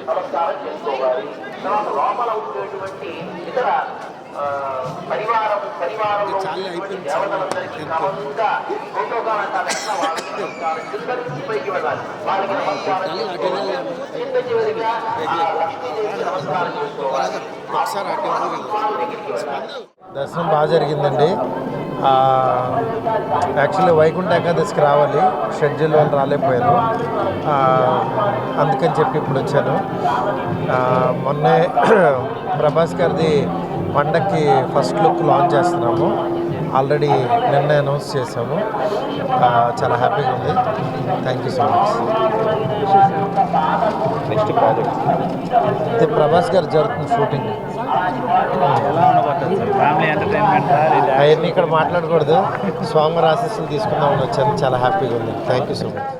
నమస్కారం చేసుకోవాలి. తర్వాత లోపల ఉండేటువంటి ఇతర పరివారంలో దేవతలందరికీ క్రమంగా ప్రోటోకాల్ పైకి వెళ్ళాలి. వాళ్ళకి నమస్కారం చేసుకోవాలి. చిన్న చివరిగా లక్ష్మీదేవికి నమస్కారం చేసుకోవాలి. దర్శనం బాగా జరిగిందండి. యాక్చువల్లీ వైకుంఠ ఏకాదశికి రావాలి, షెడ్యూల్ వాళ్ళు రాలేకపోయారు, అందుకని చెప్పి ఇప్పుడు వచ్చాను. మొన్నే ప్రభాస్ గారిది పండక్కి ఫస్ట్ లుక్ లాంచ్ చేస్తున్నాము. ఆల్రెడీ నిన్న అనౌన్స్ చేసాము. చాలా హ్యాపీగా ఉంది. Thank you so much. Next project ఇది ప్రభాస్ గారు జరుగుతుంది షూటింగ్. అవన్నీ ఇక్కడ మాట్లాడకూడదు. స్వామి ఆశీస్సులు తీసుకుందామని వచ్చాను. చాలా హ్యాపీగా ఉంది. Thank you so much.